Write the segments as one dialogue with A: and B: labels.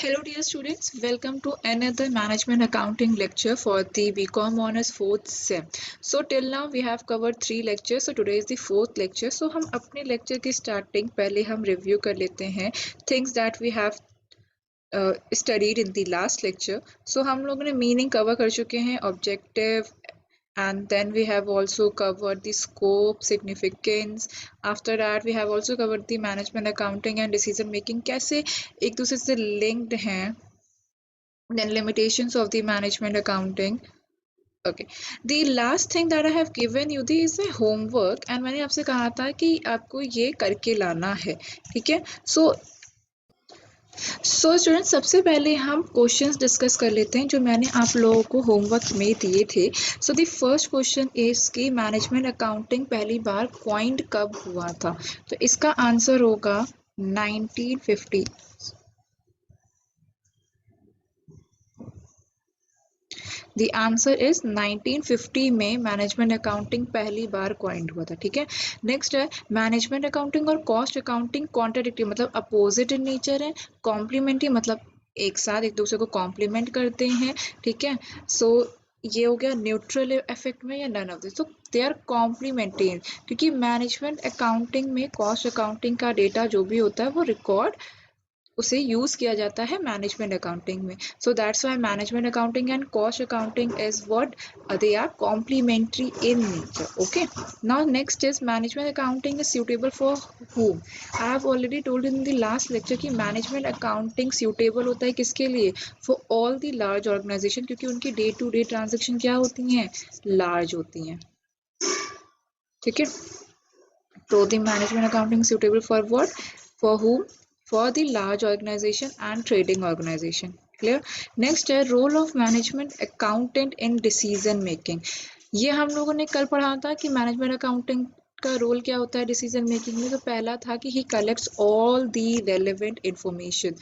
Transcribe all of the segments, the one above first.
A: Hello dear students, welcome to another management accounting lecture for the BCom Honors 4th Sem. So till now we have covered 3 lectures, so today is the 4th lecture. So हम अपने lecture की starting पहले हम review कर लेते हैं things that we have studied in the last lecture. So हम लोगों ने meaning cover कर चुके हैं, objective, and then we have also covered the scope, significance. After that we have also covered the management accounting and decision making कैसे एक दूसरे से linked हैं. Then limitations of the management accounting. Okay, the last thing that I have given you is a homework and मैंने आपसे कहा था कि आपको ये करके लाना है, ठीक है. सो स्टूडेंट सबसे पहले हम क्वेश्चंस डिस्कस कर लेते हैं जो मैंने आप लोगों को होमवर्क में दिए थे. So the first question is कि मैनेजमेंट अकाउंटिंग पहली बार क्वाइंड कब हुआ था. तो इसका आंसर होगा 1950. The answer is 1950 में मैनेजमेंट अकाउंटिंग पहली बार क्वाइंड हुआ था, ठीक है. नेक्स्ट है मैनेजमेंट अकाउंटिंग और कॉस्ट अकाउंटिंग कॉन्ट्राडिक्टरी मतलब अपोजिट इन नेचर है, कॉम्प्लीमेंट्री मतलब एक साथ एक दूसरे को कॉम्प्लीमेंट करते हैं, ठीक है. सो ये हो गया न्यूट्रल इफेक्ट में या नन ऑफ दिस. तो दे आर कॉम्प्लीमेंट्री क्योंकि मैनेजमेंट अकाउंटिंग में कॉस्ट अकाउंटिंग का डेटा जो भी होता है वो रिकॉर्ड उसे यूज किया जाता है मैनेजमेंट अकाउंटिंग में. So that's why management accounting and cost accounting is what they are complementary in nature. Okay, now next is management accounting is suitable for whom. I have already told in the last lecture कि management accounting suitable होता है किसके लिए, for all the large organization, क्योंकि उनकी day to day transaction क्या होती हैं, लार्ज होती हैं, ठीक है. तो the management accounting suitable for what, for whom, for the large organization and trading organization. Clear? Next है role of management accountant in decision making. ये हम लोगों ने कल पढ़ा था कि मैनेजमेंट अकाउंटिंग का रोल क्या होता है डिसीजन मेकिंग में. तो पहला था कि he collects all the relevant information.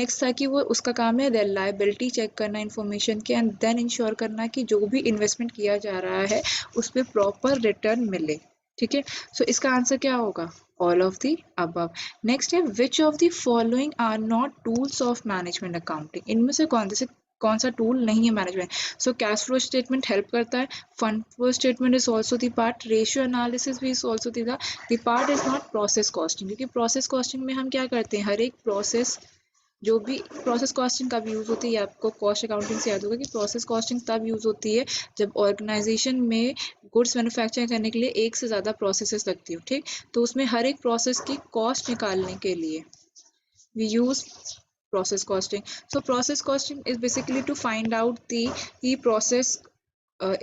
A: Next था कि वो उसका काम है रिलायबिलिटी चेक करना इंफॉर्मेशन के एंड देन इंश्योर करना कि जो भी इन्वेस्टमेंट किया जा रहा है उस पर प्रॉपर रिटर्न मिले, ठीक है. सो इसका आंसर क्या होगा, all of the above. Next है which of the following are not tools of management accounting. इनमें से कौन सा टूल नहीं है management. So cash flow statement help करता है, fund flow statement is also the part, ratio analysis भी is also the part, is not process costing. क्योंकि प्रोसेस कॉस्टिंग में हम क्या करते हैं, हर एक प्रोसेस जो भी प्रोसेस कॉस्टिंग कब यूज़ होती है, आपको कॉस्ट अकाउंटिंग से याद होगा कि प्रोसेस कॉस्टिंग तब यूज़ होती है जब ऑर्गेनाइजेशन में गुड्स मैन्युफैक्चरिंग करने के लिए एक से ज़्यादा प्रोसेसेस लगती हो, ठीक. तो उसमें हर एक प्रोसेस की कॉस्ट निकालने के लिए we use process costing. So process costing is basically to find out the process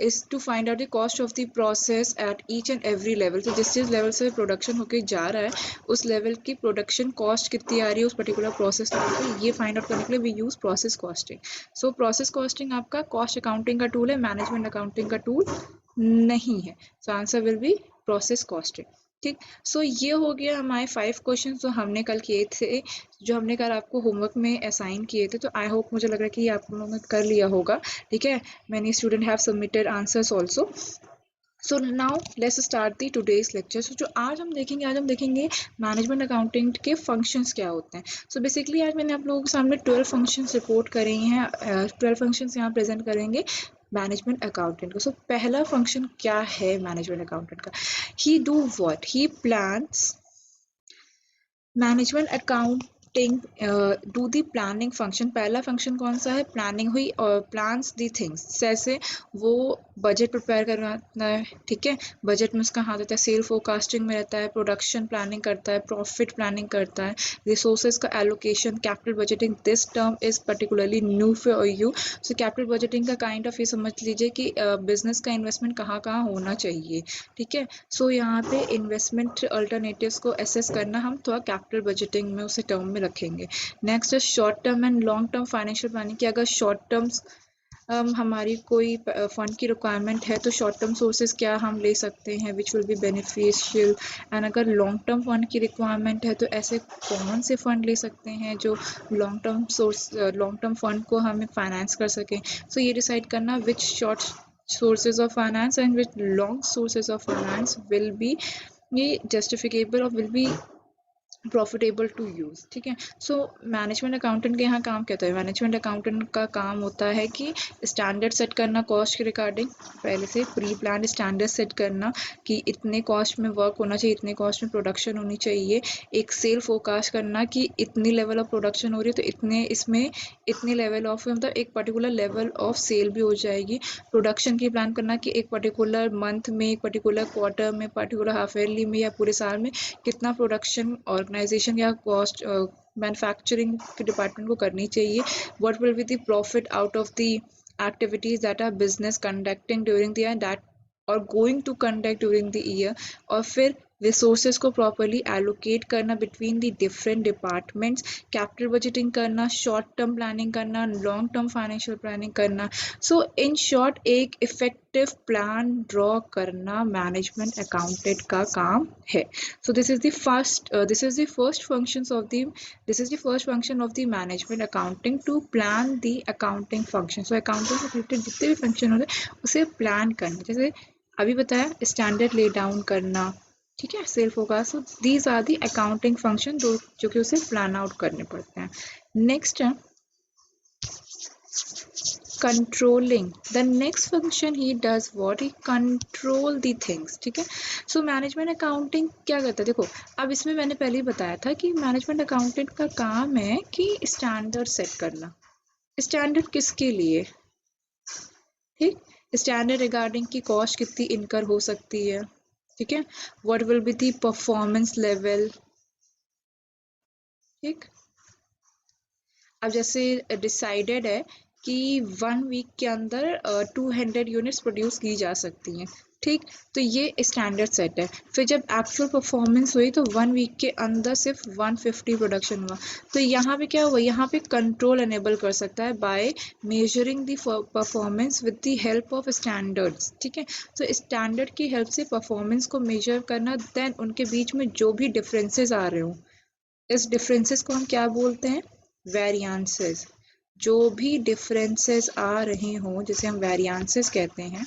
A: is to find out the cost of the process at each and every level. तो जिस लेवल से production होके जा रहा है उस लेवल की production cost कितनी आ रही है उस पर्टिकुलर प्रोसेस लेवल पे, ये फाइंड आउट करने के लिए we use process costing. So process costing आपका कॉस्ट अकाउंटिंग का टूल है, मैनेजमेंट अकाउंटिंग का टूल नहीं है. So answer will be process costing, ठीक. सो ये हो गया हमारे 5 क्वेश्चन जो हमने कल किए थे, जो हमने कल आपको होमवर्क में असाइन किए थे. तो आई होप, मुझे लग रहा है कि आप लोगों ने कर लिया होगा, ठीक है. Many student have submitted answers also. So now let's start the today's lecture. So जो आज हम देखेंगे मैनेजमेंट अकाउंटिंग के फंक्शंस क्या होते हैं. सो बेसिकली आज मैंने आप लोगों के सामने 12 फंक्शंस रिपोर्ट करे हैं, 12 फंक्शंस यहाँ प्रेजेंट करेंगे मैनेजमेंट अकाउंटेंट को. सो पहला फंक्शन क्या है मैनेजमेंट अकाउंटेंट का, ही do what, he plans. Management accounting do the planning function. पहला फंक्शन कौन सा है, प्लानिंग हुई, और प्लान्स दी थिंग्स, जैसे वो बजट प्रिपेयर करना है, ठीक है. बजट में उसका हाथ रहता है, सेल फोरकास्टिंग में रहता है, प्रोडक्शन प्लानिंग करता है, प्रॉफिट प्लानिंग करता है, रिसोर्सेज का allocation, capital budgeting. This term is particularly new for you. So capital budgeting का काइंड ऑफ ये समझ लीजिए कि बिजनेस का इन्वेस्टमेंट कहाँ कहाँ होना चाहिए, ठीक है. सो यहाँ पे इन्वेस्टमेंट अल्टरनेटिव्स को एसेस करना हम थोड़ा कैपिटल बजटिंग में उसे टर्म में रखेंगे. नेक्स्ट है short term and long term financial planning की. अगर शॉर्ट टर्म्स हमारी कोई फंड की रिक्वायरमेंट है तो शॉर्ट टर्म सोर्सेज क्या हम ले सकते हैं which will be beneficial, and अगर लॉन्ग टर्म फंड की रिक्वायरमेंट है तो ऐसे कौन से फंड ले सकते हैं जो लॉन्ग टर्म फंड को हमें फाइनेंस कर सकें. सो ये डिसाइड करना which short sources of finance and which long sources of finance will be justificable or will be profitable to use, ठीक है। सो मैनेजमेंट अकाउंटेंट के यहाँ काम क्या होता है? मैनेजमेंट अकाउंटेंट का काम होता है कि स्टैंडर्ड सेट करना कॉस्ट के रिगार्डिंग, पहले से प्री प्लान स्टैंडर्ड सेट करना कि इतने कॉस्ट में वर्क होना चाहिए, इतने कॉस्ट में प्रोडक्शन होनी चाहिए। एक सेल फोरकास्ट करना कि इतनी लेवल ऑफ प्रोडक्शन हो रही है तो इतने इसमें इतने लेवल ऑफ मतलब एक पर्टिकुलर लेवल ऑफ सेल भी हो जाएगी। प्रोडक्शन की प्लान करना कि एक पर्टिकुलर मंथ में, एक पर्टिकुलर क्वार्टर में, पर्टिकुलर हाफ ईयरली में या पूरे साल में कितना प्रोडक्शन ऑर्गेनाइजेशन या कॉस्ट मैन्युफैक्चरिंग के डिपार्टमेंट को करनी चाहिए। What will be the profit out of the activities that are business conducting during the year that or going to conduct during the year, और फिर रिसोर्सेज को प्रॉपरली एलोकेट करना between the different departments, capital budgeting करना, short term planning करना, long term financial planning करना। सो in short एक effective plan draw करना management accountant का काम है। सो this is the first functions of the this is the first function of the management accounting, to plan the accounting function. So accounting से related जितने भी function होते हैं उसे प्लान करना, जैसे अभी बताया स्टैंडर्ड ले डाउन करना, ठीक है, sale forecast. So these are the accounting function जो कि उसे प्लान आउट करने पड़ते हैं। नेक्स्ट है controlling. The next function he does what? He control the things, ठीक है। सो मैनेजमेंट अकाउंटिंग क्या करता है? देखो अब इसमें मैंने पहले ही बताया था कि मैनेजमेंट अकाउंटेंट का काम है कि स्टैंडर्ड सेट करना। स्टैंडर्ड किसके लिए? ठीक, स्टैंडर्ड रिगार्डिंग की कॉस्ट कितनी इनकर हो सकती है, ठीक है, what will be the performance level, ठीक। अब जैसे डिसाइडेड है कि 1 वीक के अंदर 200 यूनिट्स प्रोड्यूस की जा सकती हैं, ठीक, तो ये स्टैंडर्ड सेट है। फिर जब एक्चुअल परफॉर्मेंस हुई तो 1 वीक के अंदर सिर्फ 150 प्रोडक्शन हुआ, तो यहाँ पे क्या हुआ? यहाँ पे कंट्रोल एनेबल कर सकता है by measuring the performance with the help of standards, ठीक है। तो स्टैंडर्ड की हेल्प से परफॉर्मेंस को मेजर करना, देन उनके बीच में जो भी डिफरेंसेस आ रहे हो, इस डिफरेंसेस को हम क्या बोलते हैं? वेरियांसेस। जो भी डिफरेंसेस आ रहे हों जिसे हम वेरियांसेस कहते हैं,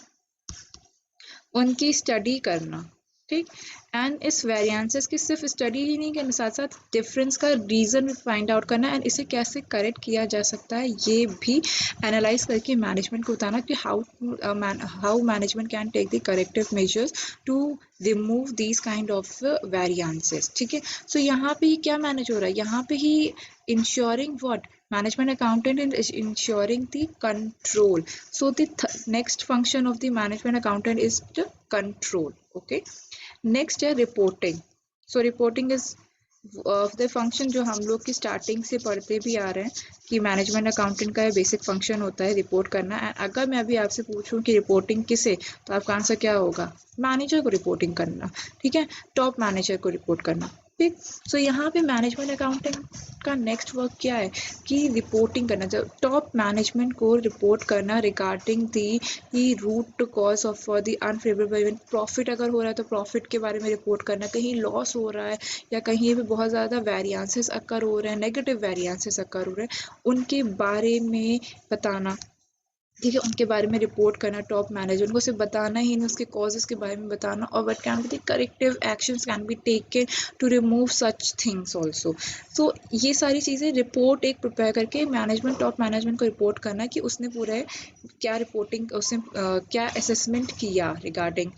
A: उनकी स्टडी करना, ठीक। एंड इस वेरियांसेस की सिर्फ स्टडी ही नहीं करना, साथ साथ डिफरेंस का रीज़न भी फाइंड आउट करना एंड इसे कैसे करेक्ट किया जा सकता है ये भी एनालाइज करके मैनेजमेंट को बताना कि how management can take the corrective measures to remove these kind of variances, ठीक है। सो यहाँ पे क्या मैनेज हो रहा है? यहाँ पे ही ensuring what? Management accountant is ensuring the control. So the next function of the management accountant is the control. Okay. Next है reporting. So reporting is the function जो हम लोग की स्टार्टिंग से पढ़ते भी आ रहे हैं कि मैनेजमेंट अकाउंटेंट का बेसिक फंक्शन होता है रिपोर्ट करना। एंड अगर मैं अभी आपसे पूछूं कि रिपोर्टिंग किसे, तो आपका आंसर क्या होगा? मैनेजर को रिपोर्टिंग करना, ठीक है, टॉप मैनेजर को रिपोर्ट करना, ठीक। सो यहाँ पे मैनेजमेंट अकाउंटिंग का नेक्स्ट वर्क क्या है कि रिपोर्टिंग करना, जब टॉप मैनेजमेंट को रिपोर्ट करना regarding the root cause of for the unfavourable event. Profit अगर हो रहा है तो प्रॉफिट के बारे में रिपोर्ट करना, कहीं लॉस हो रहा है या कहीं भी बहुत ज़्यादा वेरियांसेस अकर हो रहे हैं, नेगेटिव वेरियांसेस अकर हो रहे हैं, उनके बारे में बताना, ठीक है, उनके बारे में रिपोर्ट करना टॉप मैनेजर। उनको सिर्फ बताना ही नहीं, उसके कॉजेस के बारे में बताना, और what can be the corrective actions can be taken to remove such things also. तो ये सारी चीज़ें रिपोर्ट एक प्रिपेयर करके मैनेजमेंट टॉप मैनेजमेंट को रिपोर्ट करना कि उसने पूरे क्या रिपोर्टिंग, उसने क्या असेसमेंट किया रिगार्डिंग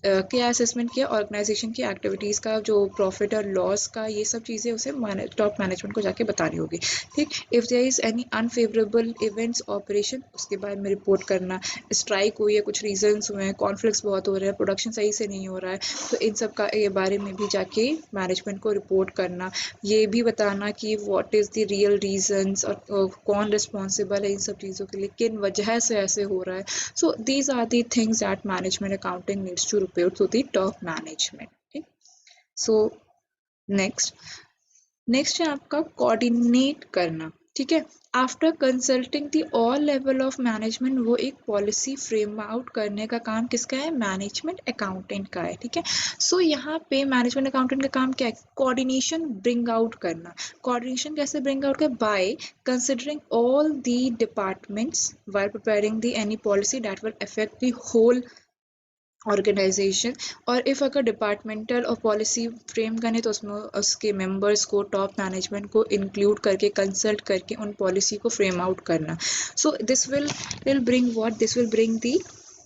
A: क्या असेसमेंट किया ऑर्गेनाइजेशन की एक्टिविटीज़ का, जो प्रॉफिट और लॉस का, ये सब चीज़ें उसे टॉप मैनेजमेंट को जाके बतानी होगी, ठीक। If there is any unfavourable events operation, उसके बारे में रिपोर्ट करना, स्ट्राइक हुई है, कुछ रीजंस हुए हैं, कॉन्फ्लिक्ट्स बहुत हो रहे हैं, प्रोडक्शन सही से नहीं हो रहा है, तो इन सब का ये बारे में भी जाके मैनेजमेंट को रिपोर्ट करना, ये भी बताना कि what is the real reasons और कौन रिस्पॉन्सिबल है इन सब चीज़ों के लिए, किन वजह से ऐसे हो रहा है। So these are the things that management accounting needs to report to the top management, ठीक। सो नेक्स्ट है आपका कोऑर्डिनेट करना, ठीक है। After consulting the all level of management, वो एक पॉलिसी फ्रेम आउट करने का काम किसका है? मैनेजमेंट अकाउंटेंट का है, ठीक है। सो यहाँ पे मैनेजमेंट अकाउंटेंट का काम क्या है? कोऑर्डिनेशन ब्रिंग आउट करना। कोऑर्डिनेशन कैसे ब्रिंग आउट कर? By considering all the departments while preparing the any policy that will affect the whole organization, और इफ़ अगर डिपार्टमेंटल और पॉलिसी फ्रेम करने तो उसमें उसके मेंबर्स को, टॉप मैनेजमेंट को इंक्लूड करके, कंसल्ट करके उन पॉलिसी को फ्रेम आउट करना. So this will bring what, this will bring the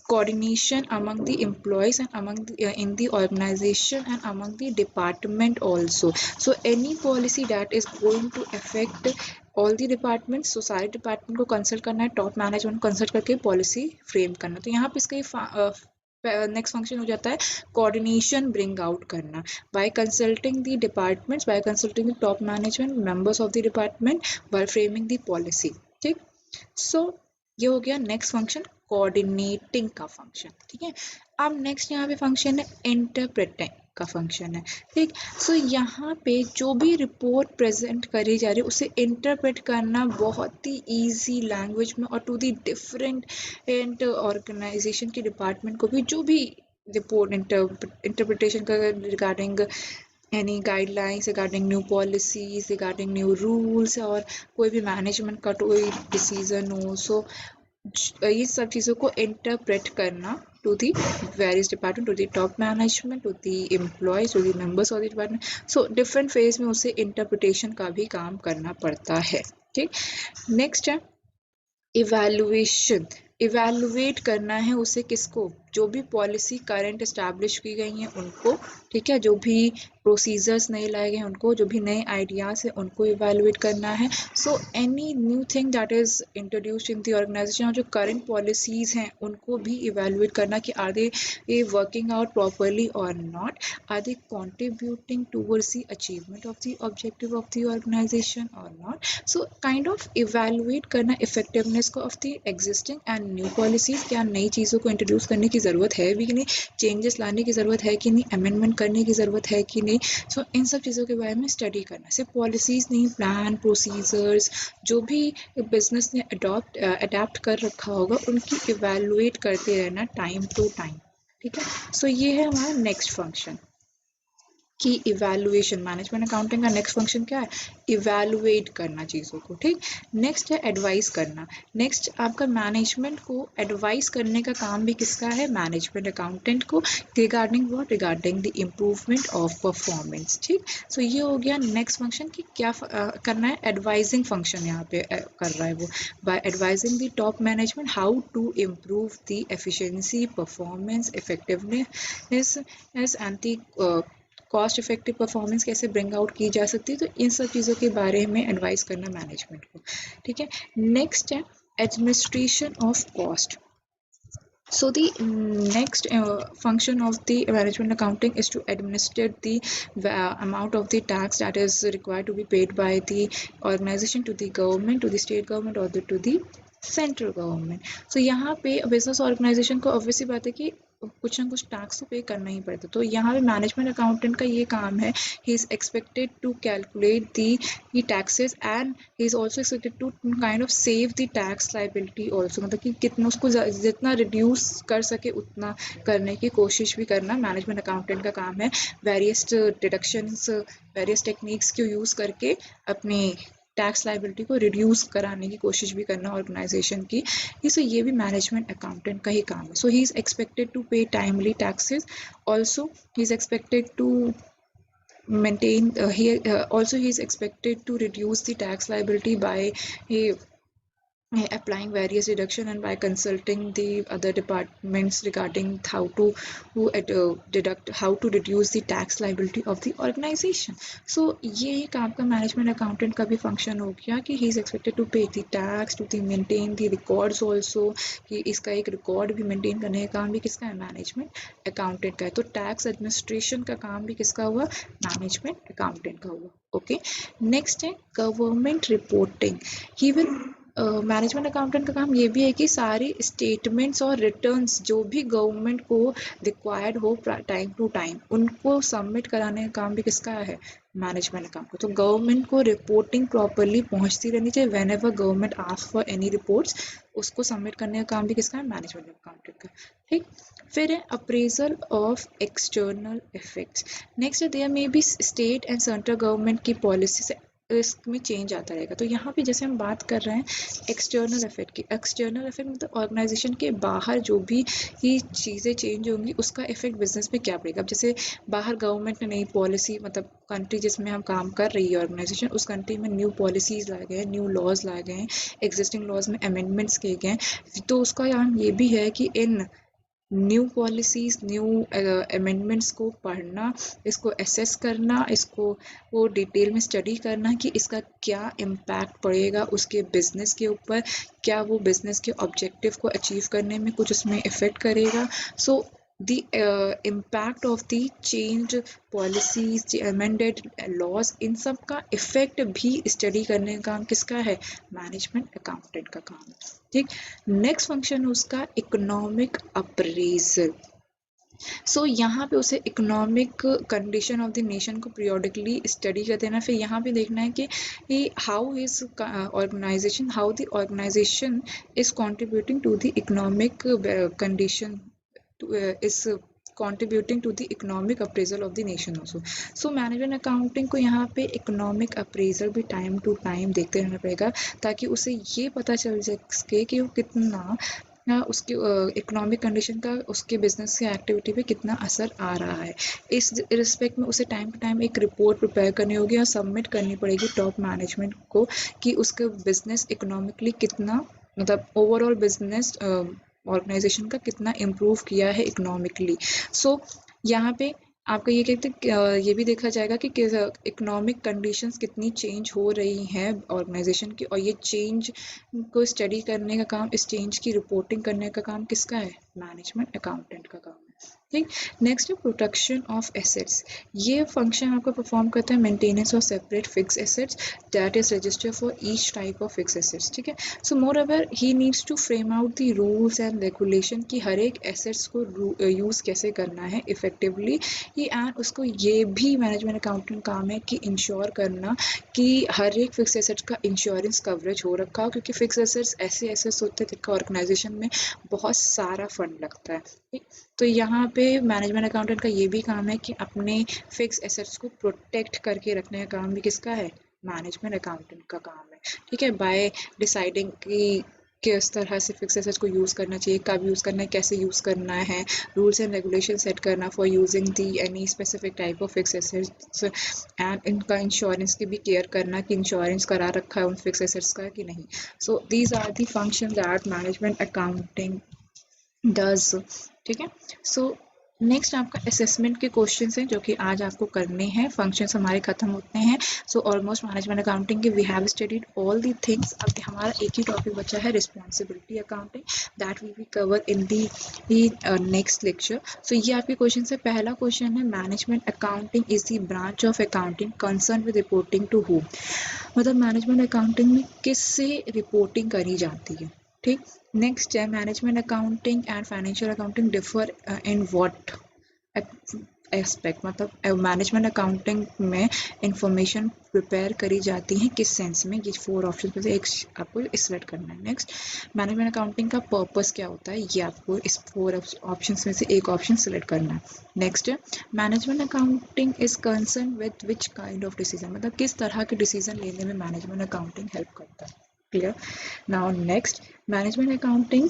A: coordination among the employees and among in the organization and among the department also. So any policy that is going to affect all the departments, so सारे department को consult करना है, top management को consult करके policy frame करना. तो यहाँ पे इसका नेक्स्ट फंक्शन हो जाता है कोऑर्डिनेशन ब्रिंग आउट करना, by consulting the departments, by consulting the top management members of the department, by framing the policy. ठीक. सो ये हो गया नेक्स्ट फंक्शन, कोऑर्डिनेटिंग का फंक्शन. ठीक है. अब नेक्स्ट यहाँ पे फंक्शन है इंटरप्रेटिंग का फंक्शन है. ठीक. सो यहाँ पे जो भी रिपोर्ट प्रेजेंट करी जा रही है उसे इंटरप्रेट करना बहुत ही इजी लैंग्वेज में, और टू दी डिफरेंट ऑर्गेनाइजेशन के डिपार्टमेंट को भी जो भी रिपोर्ट इंटरप्रिटेशन का regarding any guidelines regarding new policies, regarding new rules, और कोई भी मैनेजमेंट का कोई डिसीजन हो, सो ये सब चीज़ों को इंटरप्रेट करना to the various department, to the top management, to the employees, to the members of the department. So different phase में उसे इंटरप्रिटेशन का भी काम करना पड़ता है. ठीक. नेक्स्ट है इवैल्यूएशन. इवैल्यूएट करना है उसे किसको, जो भी पॉलिसी करंट इस्टेब्लिश की गई हैं उनको. ठीक है. जो भी प्रोसीजर्स नए लाए गए हैं उनको, जो भी नए आइडियाज़ हैं उनको इवैल्यूएट करना है. So any new thing that is introduced in the organisation, और जो करंट पॉलिसीज़ हैं उनको भी इवैल्यूएट करना कि are they working out properly और not, are they contributing towards the achievement of the objective of the organisation और not. So kind of evaluate करना इफेक्टिवनेस को of the existing and new policies. क्या नई चीज़ों को इंट्रोड्यूस करने की ज़रूरत है भी कि नहीं, चेंजेस लाने की ज़रूरत है कि नहीं, अमेंडमेंट करने की ज़रूरत है कि नहीं. सो इन सब चीज़ों के बारे में स्टडी करना. सिर्फ पॉलिसीज़ नहीं, प्लान, प्रोसीजर्स जो भी बिजनेस ने अडॉप्ट कर रखा होगा उनकी इवैल्यूएट करते रहना टाइम टू टाइम. ठीक है. सो ये है हमारा नेक्स्ट फंक्शन की इवैल्यूएशन. मैनेजमेंट अकाउंटिंग का नेक्स्ट फंक्शन क्या है, इवैल्यूएट करना चीज़ों को. ठीक. नेक्स्ट है एडवाइस करना. नेक्स्ट आपका मैनेजमेंट को एडवाइस करने का काम भी किसका है, मैनेजमेंट अकाउंटेंट को, regarding what, regarding the improvement of performance. ठीक. सो ये हो गया नेक्स्ट फंक्शन कि क्या करना है, एडवाइजिंग फंक्शन यहाँ पे कर रहा है वो, by advising the top management how to improve the efficiency, performance, effectiveness and the cost effective performance कैसे ब्रिंग आउट की जा सकती है. तो इन सब चीज़ों के बारे में एडवाइस करना मैनेजमेंट को. ठीक है. नेक्स्ट है administration of cost. So the next function of the management accounting is to administer the amount of the tax that is required to be paid by the organization to the government, to the state government, or to the central government. So यहाँ पे business organisation को obviously बात है कि कुछ ना कुछ tax तो पे करना ही पड़ता. तो यहाँ पे मैनेजमेंट अकाउंटेंट का ये काम है, he is expected to calculate the taxes and he is also expected to kind of save the tax liability also. मतलब कि कितना उसको जितना रिड्यूस कर सके उतना करने की कोशिश भी करना मैनेजमेंट अकाउंटेंट का काम है. वेरियस डिडक्शंस, वेरियस टेक्निक्स को यूज़ करके अपनी टैक्स लाइबिलिटी को रिड्यूस कराने की कोशिश भी करना ऑर्गेनाइजेशन की. सो ये भी मैनेजमेंट अकाउंटेंट का ही काम है. So he is expected to pay timely taxes. Also he is expected to maintain also he is expected to reduce the tax liability by applying various deduction and by consulting the other departments regarding how to deduct, how to reduce the tax liability of the organization. So ये एक आपका management accountant का भी function हो गया कि he is expected to pay the tax, to the maintain the records also, कि इसका एक रिकॉर्ड भी मेंटेन करने का काम भी किसका है, मैनेजमेंट अकाउंटेंट का है. तो टैक्स एडमिनिस्ट्रेशन का काम भी किसका हुआ, मैनेजमेंट अकाउंटेंट का हुआ. ओके. नेक्स्ट है government reporting. He will management accountant का काम ये भी है कि सारी स्टेटमेंट्स और रिटर्न्स जो भी गवर्नमेंट को रिक्वायर्ड हो टाइम टू टाइम उनको सबमिट कराने का काम भी किसका है, मैनेजमेंट अकाउंट. तो गवर्नमेंट को रिपोर्टिंग प्रॉपरली पहुंचती रहनी चाहिए. When ever government ask for any reports उसको सबमिट करने का काम भी किसका है, मैनेजमेंट अकाउंटेंट का. ठीक. फिर है appraisal of external effects. Next there may be state and central government की पॉलिसी से इसमें चेंज आता रहेगा। तो यहाँ पे जैसे हम बात कर रहे हैं एक्सटर्नल इफेक्ट की, एक्सटर्नल इफेक्ट मतलब ऑर्गेनाइजेशन के बाहर जो भी ही चीज़ें चेंज होंगी उसका इफेक्ट बिजनेस पे क्या पड़ेगा। अब जैसे बाहर गवर्नमेंट ने नई पॉलिसी, मतलब कंट्री जिसमें हम काम कर रही है ऑर्गेनाइजेशन, उस कंट्री में न्यू पॉलिसीज़ लाए गए, न्यू लॉज लाए गए, एग्जिस्टिंग लॉज में अमेंडमेंट्स किए गए। तो उसका यहाँ ये भी है कि इन न्यू पॉलिसीज़, न्यू अमेंडमेंट्स को पढ़ना, इसको एसेस करना, इसको वो डिटेल में स्टडी करना कि इसका क्या इम्पैक्ट पड़ेगा उसके बिजनेस के ऊपर, क्या वो बिजनेस के ऑब्जेक्टिव को अचीव करने में कुछ उसमें इफ़ेक्ट करेगा। सो the impact of the changed policies, the amended laws, इन सब का इफेक्ट भी स्टडी करने का काम किसका है, मैनेजमेंट अकाउंटेंट का काम है। ठीक, नेक्स्ट फंक्शन उसका इकोनॉमिक अप्रेजल। सो यहाँ पे उसे economic condition of the nation को पीरियोडिकली स्टडी कर देना, फिर यहाँ पे देखना है कि how is organization, how the organization is contributing to the economic condition, is contributing to the economic appraisal of the nation also. So management accounting को यहाँ पे economic appraisal भी टाइम टू टाइम देखते रहना पड़ेगा ताकि उसे ये पता चल सके कि वो कितना उसके इकोनॉमिक कंडीशन का उसके बिजनेस की एक्टिविटी पे कितना असर आ रहा है। इस रिस्पेक्ट में उसे टाइम टू टाइम एक रिपोर्ट प्रिपेयर करनी होगी और सबमिट करनी पड़ेगी टॉप मैनेजमेंट को कि उसका बिजनेस इकोनॉमिकली कितना, मतलब ओवरऑल बिजनेस ऑर्गेनाइजेशन का कितना इम्प्रूव किया है इकोनॉमिकली। सो यहाँ पे आपका ये कहते ये भी देखा जाएगा कि इकोनॉमिक कंडीशंस कितनी चेंज हो रही हैं ऑर्गेनाइजेशन की, और ये चेंज को स्टडी करने का काम, इस चेंज की रिपोर्टिंग करने का काम किसका है, मैनेजमेंट अकाउंटेंट का काम है। ठीक, नेक्स्ट है प्रोटेक्शन ऑफ एसेट्स। ये फंक्शन आपका परफॉर्म करता है maintenance of separate fix assets that is registered for each type of fix assets. ठीक है, so moreover he needs to frame out the rules and regulation कि हर एक assets को यूज़ कैसे करना है इफेक्टिवली ही, एंड उसको ये भी मैनेजमेंट अकाउंटिंग काम है कि इंश्योर करना कि हर एक फिक्स एसेट्स का इंश्योरेंस कवरेज हो रखा हो, क्योंकि फिक्स एसेट्स ऐसे एसेट्स होते हैं जिनका ऑर्गेनाइजेशन में बहुत सारा फंड लगता है। ठीक, तो यहाँ पे मैनेजमेंट अकाउंटेंट का ये भी काम है कि अपने फिक्स एसेट्स को प्रोटेक्ट करके रखने का काम भी किसका है, मैनेजमेंट अकाउंटेंट का काम है। ठीक है, बाय डिसाइडिंग कि किस तरह से फिक्स एसेट्स को यूज़ करना चाहिए, कब यूज़ करना है, कैसे यूज़ करना है, रूल्स एंड रेगुलेशन सेट करना for using the any specific type of fix assets, and इनका इंश्योरेंस की भी केयर करना कि इंश्योरेंस करा रखा है उन फिक्स एसेट्स का कि नहीं। So these are the function that management accounting does. ठीक है, सो नेक्स्ट आपका असेसमेंट के क्वेश्चंस हैं जो कि आज आपको करने हैं, फंक्शंस हमारे खत्म होते हैं। सो ऑलमोस्ट मैनेजमेंट अकाउंटिंग के we have studied all the things. अब हमारा एक ही टॉपिक बचा है, responsibility accounting, that will be cover in the next lecture. So ये आपके क्वेश्चन है। पहला क्वेश्चन है, management accounting is the branch of accounting concern with reporting to who, मतलब मैनेजमेंट अकाउंटिंग में किससे रिपोर्टिंग करी जाती है। ठीक, नेक्स्ट है, management accounting and financial accounting differ in what aspect, मतलब मैनेजमेंट अकाउंटिंग में इंफॉर्मेशन प्रिपेयर करी जाती है किस सेंस में, ये 4 ऑप्शन में से एक आपको सिलेक्ट करना है। नेक्स्ट, मैनेजमेंट अकाउंटिंग का पर्पस क्या होता है, ये आपको इस 4 ऑप्शन में से एक ऑप्शन सिलेक्ट करना है। Next, management accounting is concern with which kind of decision, मतलब किस तरह के डिसीजन लेने में मैनेजमेंट अकाउंटिंग हेल्प करता है। Clear. Now next, management accounting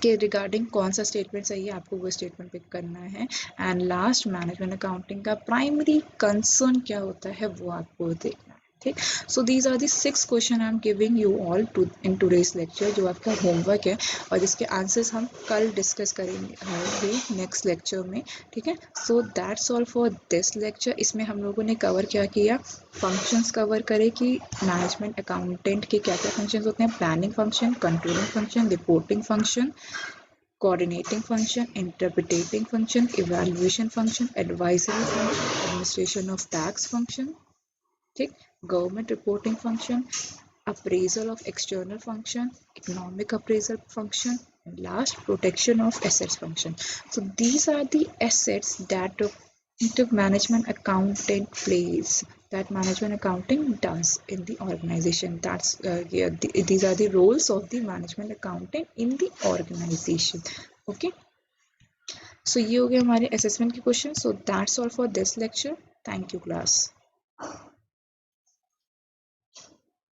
A: के रिगार्डिंग कौन सा स्टेटमेंट सही है, आपको वो स्टेटमेंट पिक करना है। एंड लास्ट, मैनेजमेंट अकाउंटिंग का प्राइमरी कंसर्न क्या होता है वो आपको देखना है। ठीक, so these are the 6 question I am giving you all in today's lecture, जो आपका होमवर्क है और जिसके आंसर्स हम कल डिस्कस करेंगे नेक्स्ट लेक्चर में। ठीक है, so that's all for this lecture. इसमें हम लोगों ने कवर क्या किया, फंक्शंस कवर करे कि मैनेजमेंट अकाउंटेंट के क्या क्या फंक्शंस होते हैं, planning function, controlling function, reporting function, coordinating function, interpreting function, evaluation function, advisory function, administration of tax function, ठीक, government reporting function, appraisal of external function, economic appraisal function, and last, protection of assets function. So these are the assets that management accountant plays, that management accounting does in the organization. That's these are the roles of the management accountant in the organization. Okay, so ये हो गए हमारे assessment के question. So that's all for this lecture. Thank you class.